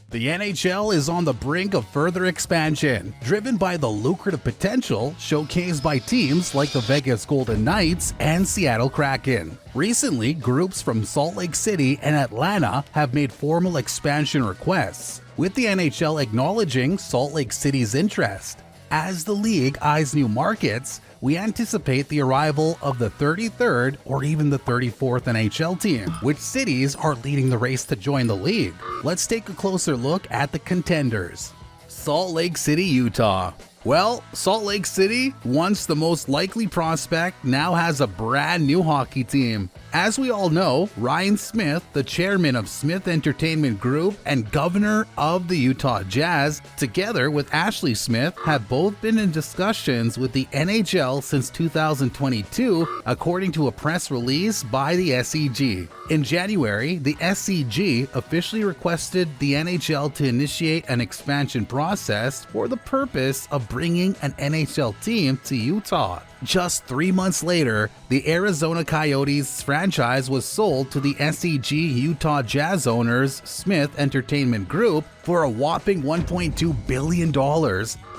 The NHL is on the brink of further expansion, driven by the lucrative potential showcased by teams like the Vegas Golden Knights and Seattle Kraken. Recently, groups from Salt Lake City and Atlanta have made formal expansion requests, with the NHL acknowledging Salt Lake City's interest. As the league eyes new markets, we anticipate the arrival of the 33rd or even the 34th NHL team. Which cities are leading the race to join the league? Let's take a closer look at the contenders. Salt Lake City, Utah. Well, Salt Lake City, once the most likely prospect, now has a brand new hockey team. As we all know, Ryan Smith, the chairman of Smith Entertainment Group and governor of the Utah Jazz, together with Ashley Smith, have both been in discussions with the NHL since 2022, according to a press release by the SEG. In January, the SEG officially requested the NHL to initiate an expansion process for the purpose of bringing an NHL team to Utah. Just 3 months later, the Arizona Coyotes franchise was sold to the SEG Utah Jazz owners Smith Entertainment Group for a whopping $1.2 billion,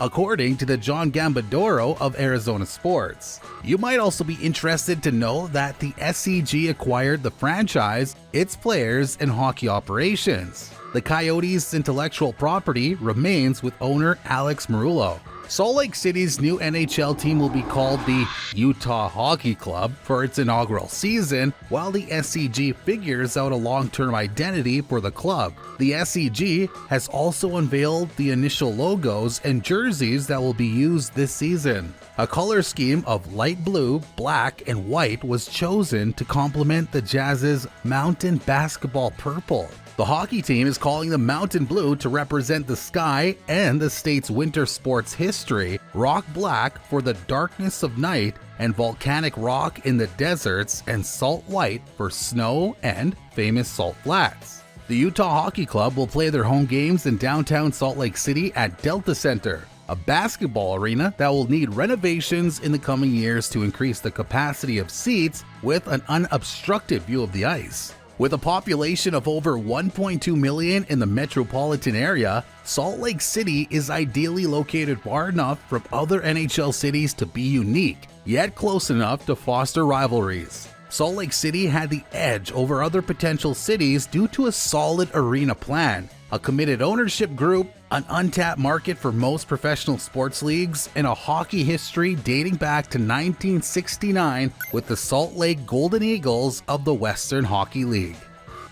according to the John Gambadoro of Arizona Sports. You might also be interested to know that the SEG acquired the franchise, its players, and hockey operations. The Coyotes' intellectual property remains with owner Alex Marullo. Salt Lake City's new NHL team will be called the Utah Hockey Club for its inaugural season, while the SEG figures out a long-term identity for the club. The SEG has also unveiled the initial logos and jerseys that will be used this season. A color scheme of light blue, black, and white was chosen to complement the Jazz's Mountain Basketball Purple. The hockey team is calling the Mountain Blue to represent the sky and the state's winter sports history, rock black for the darkness of night, and volcanic rock in the deserts, and salt white for snow and famous salt flats. The Utah Hockey Club will play their home games in downtown Salt Lake City at Delta Center, a basketball arena that will need renovations in the coming years to increase the capacity of seats with an unobstructed view of the ice. With a population of over 1.2 million in the metropolitan area, Salt Lake City is ideally located far enough from other NHL cities to be unique, yet close enough to foster rivalries. Salt Lake City had the edge over other potential cities due to a solid arena plan, a committed ownership group, an untapped market for most professional sports leagues, and a hockey history dating back to 1969 with the Salt Lake Golden Eagles of the Western Hockey League.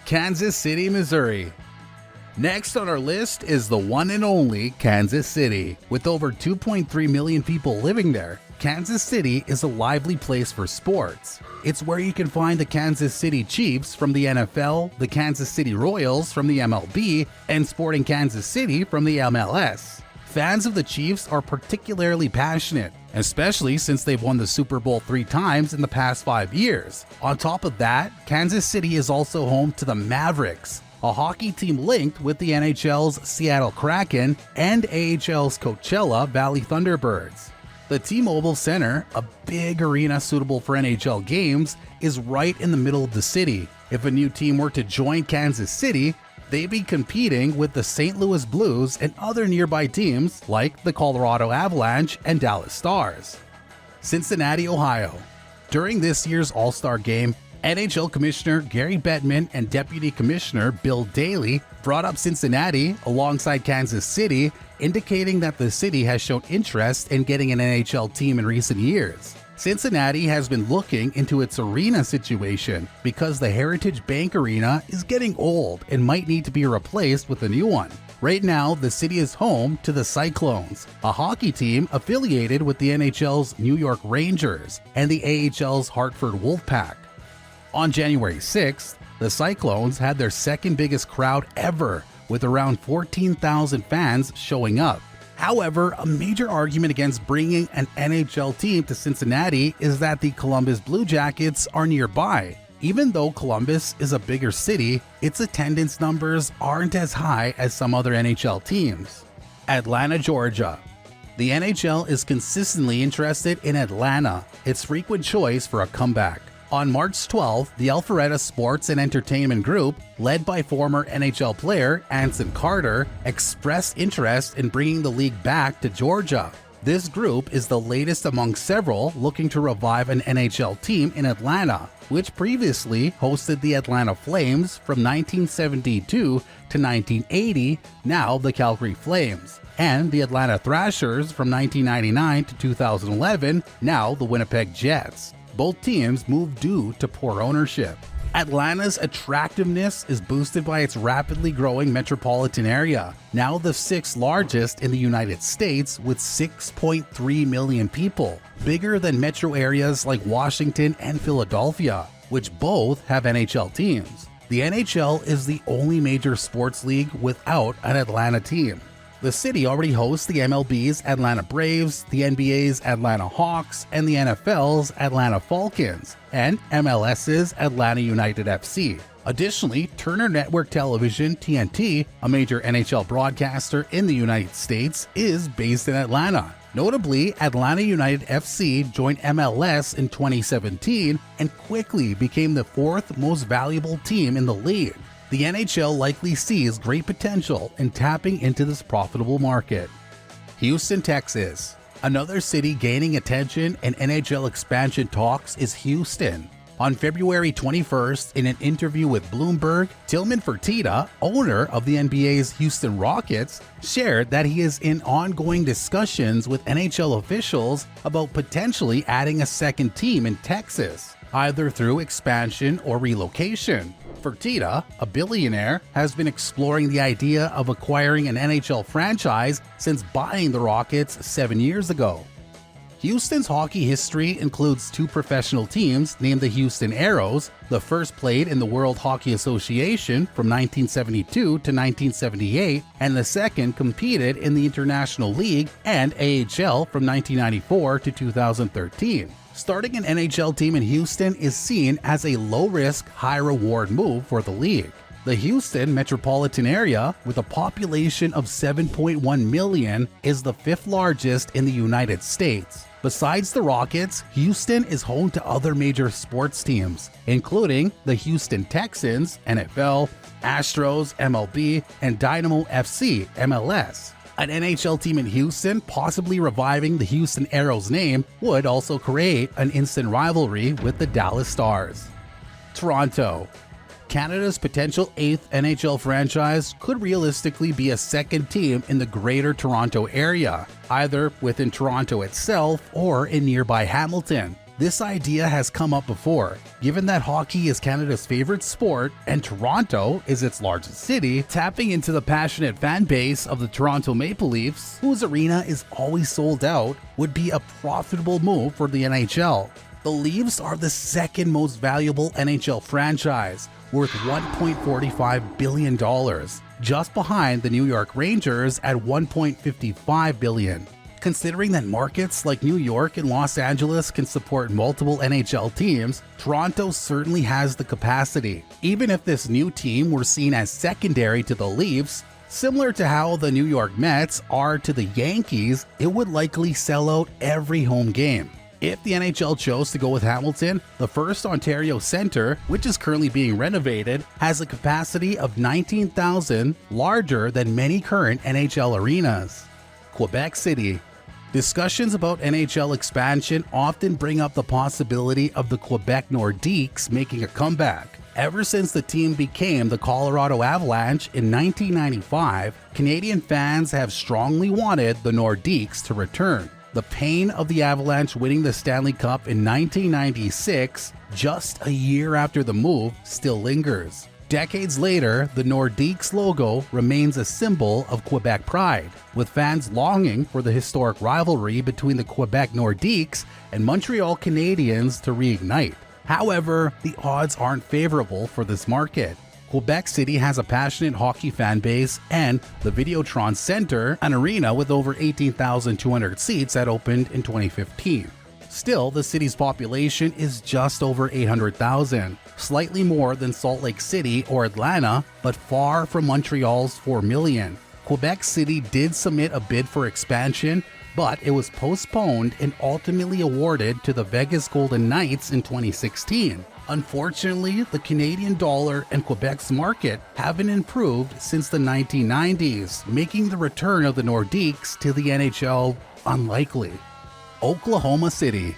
Kansas City, Missouri. Next on our list is the one and only Kansas City. With over 2.3 million people living there, Kansas City is a lively place for sports. It's where you can find the Kansas City Chiefs from the NFL, the Kansas City Royals from the MLB, and Sporting Kansas City from the MLS. Fans of the Chiefs are particularly passionate, especially since they've won the Super Bowl 3 times in the past 5 years. On top of that, Kansas City is also home to the Mavericks, a hockey team linked with the NHL's Seattle Kraken and AHL's Coachella Valley Thunderbirds. The T-Mobile Center, a big arena suitable for NHL games, is right in the middle of the city. If a new team were to join Kansas City, they'd be competing with the St. Louis Blues and other nearby teams like the Colorado Avalanche and Dallas Stars. Cincinnati, Ohio. During this year's All-Star Game, NHL Commissioner Gary Bettman and Deputy Commissioner Bill Daley brought up Cincinnati alongside Kansas City, indicating that the city has shown interest in getting an NHL team in recent years. Cincinnati has been looking into its arena situation because the Heritage Bank Arena is getting old and might need to be replaced with a new one. Right now, the city is home to the Cyclones, a hockey team affiliated with the NHL's New York Rangers and the AHL's Hartford Wolfpack. On January 6th, the Cyclones had their second biggest crowd ever, with around 14,000 fans showing up. However, a major argument against bringing an NHL team to Cincinnati is that the Columbus Blue Jackets are nearby. Even though Columbus is a bigger city, its attendance numbers aren't as high as some other NHL teams. Atlanta, Georgia. The NHL is consistently interested in Atlanta, its frequent choice for a comeback. On March 12, the Alpharetta Sports and Entertainment Group, led by former NHL player Anson Carter, expressed interest in bringing the league back to Georgia. This group is the latest among several looking to revive an NHL team in Atlanta, which previously hosted the Atlanta Flames from 1972 to 1980, now the Calgary Flames, and the Atlanta Thrashers from 1999 to 2011, now the Winnipeg Jets. Both teams moved due to poor ownership. Atlanta's attractiveness is boosted by its rapidly growing metropolitan area, now the sixth largest in the United States with 6.3 million people, bigger than metro areas like Washington and Philadelphia, which both have NHL teams. The NHL is the only major sports league without an Atlanta team. The city already hosts the MLB's Atlanta Braves, the NBA's Atlanta Hawks, and the NFL's Atlanta Falcons, and MLS's Atlanta United FC. Additionally, Turner Network Television, TNT, a major NHL broadcaster in the United States, is based in Atlanta. Notably, Atlanta United FC joined MLS in 2017 and quickly became the fourth most valuable team in the league. The NHL likely sees great potential in tapping into this profitable market. Houston, Texas. Another city gaining attention in NHL expansion talks is Houston. On February 21st, in an interview with Bloomberg, Tillman Fertitta, owner of the NBA's Houston Rockets, shared that he is in ongoing discussions with NHL officials about potentially adding a second team in Texas, either through expansion or relocation. Fertitta, a billionaire, has been exploring the idea of acquiring an NHL franchise since buying the Rockets 7 years ago. Houston's hockey history includes two professional teams named the Houston Aeros. The first played in the World Hockey Association from 1972 to 1978, and the second competed in the International League and AHL from 1994 to 2013. Starting an NHL team in Houston is seen as a low-risk, high-reward move for the league. The Houston metropolitan area, with a population of 7.1 million, is the fifth largest in the United States. Besides the Rockets, Houston is home to other major sports teams, including the Houston Texans, NFL, Astros, MLB, and Dynamo FC, MLS. An NHL team in Houston, possibly reviving the Houston Aeros name, would also create an instant rivalry with the Dallas Stars. Toronto. Canada's potential eighth NHL franchise could realistically be a second team in the Greater Toronto Area, either within Toronto itself or in nearby Hamilton. This idea has come up before. Given that hockey is Canada's favorite sport and Toronto is its largest city, tapping into the passionate fan base of the Toronto Maple Leafs, whose arena is always sold out, would be a profitable move for the NHL. The Leafs are the second most valuable NHL franchise, worth $1.45 billion, just behind the New York Rangers at $1.55 billion. Considering that markets like New York and Los Angeles can support multiple NHL teams, Toronto certainly has the capacity. Even if this new team were seen as secondary to the Leafs, similar to how the New York Mets are to the Yankees, it would likely sell out every home game. If the NHL chose to go with Hamilton, the first Ontario Centre, which is currently being renovated, has a capacity of 19,000, larger than many current NHL arenas. Quebec City. Discussions about NHL expansion often bring up the possibility of the Quebec Nordiques making a comeback. Ever since the team became the Colorado Avalanche in 1995, Canadian fans have strongly wanted the Nordiques to return. The pain of the Avalanche winning the Stanley Cup in 1996, just a year after the move, still lingers. Decades later, the Nordiques logo remains a symbol of Quebec pride, with fans longing for the historic rivalry between the Quebec Nordiques and Montreal Canadiens to reignite. However, the odds aren't favorable for this market. Quebec City has a passionate hockey fan base, and the Videotron Center, an arena with over 18,200 seats that opened in 2015. Still, the city's population is just over 800,000, slightly more than Salt Lake City or Atlanta, but far from Montreal's 4 million. Quebec City did submit a bid for expansion, but it was postponed and ultimately awarded to the Vegas Golden Knights in 2016. Unfortunately, the Canadian dollar and Quebec's market haven't improved since the 1990s, making the return of the Nordiques to the NHL unlikely. Oklahoma City.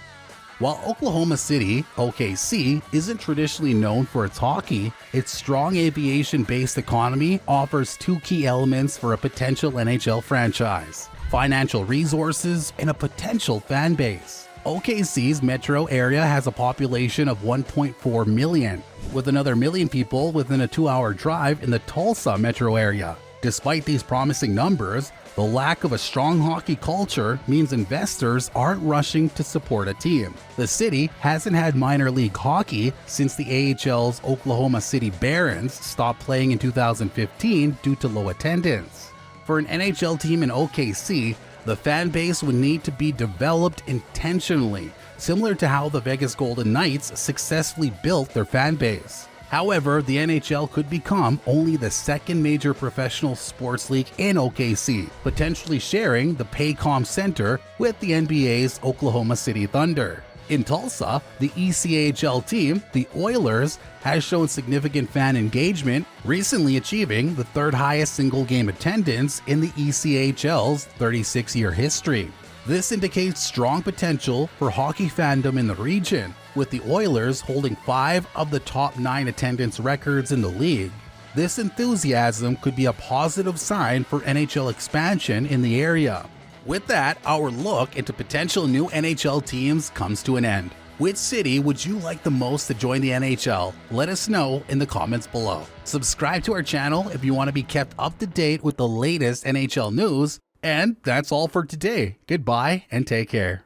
While Oklahoma City, OKC, isn't traditionally known for its hockey, its strong aviation-based economy offers two key elements for a potential NHL franchise: financial resources and a potential fan base. OKC's metro area has a population of 1.4 million, with another million people within a 2-hour drive in the Tulsa metro area. Despite these promising numbers, the lack of a strong hockey culture means investors aren't rushing to support a team. The city hasn't had minor league hockey since the AHL's Oklahoma City Barons stopped playing in 2015 due to low attendance. For an NHL team in OKC, the fan base would need to be developed intentionally, similar to how the Vegas Golden Knights successfully built their fan base. However, the NHL could become only the second major professional sports league in OKC, potentially sharing the Paycom Center with the NBA's Oklahoma City Thunder. In Tulsa, the ECHL team, the Oilers, has shown significant fan engagement, recently achieving the third highest single-game attendance in the ECHL's 36-year history. This indicates strong potential for hockey fandom in the region, with the Oilers holding 5 of the top 9 attendance records in the league. This enthusiasm could be a positive sign for NHL expansion in the area. With that, our look into potential new NHL teams comes to an end. Which city would you like the most to join the NHL? Let us know in the comments below. Subscribe to our channel if you want to be kept up to date with the latest NHL news. And that's all for today. Goodbye and take care.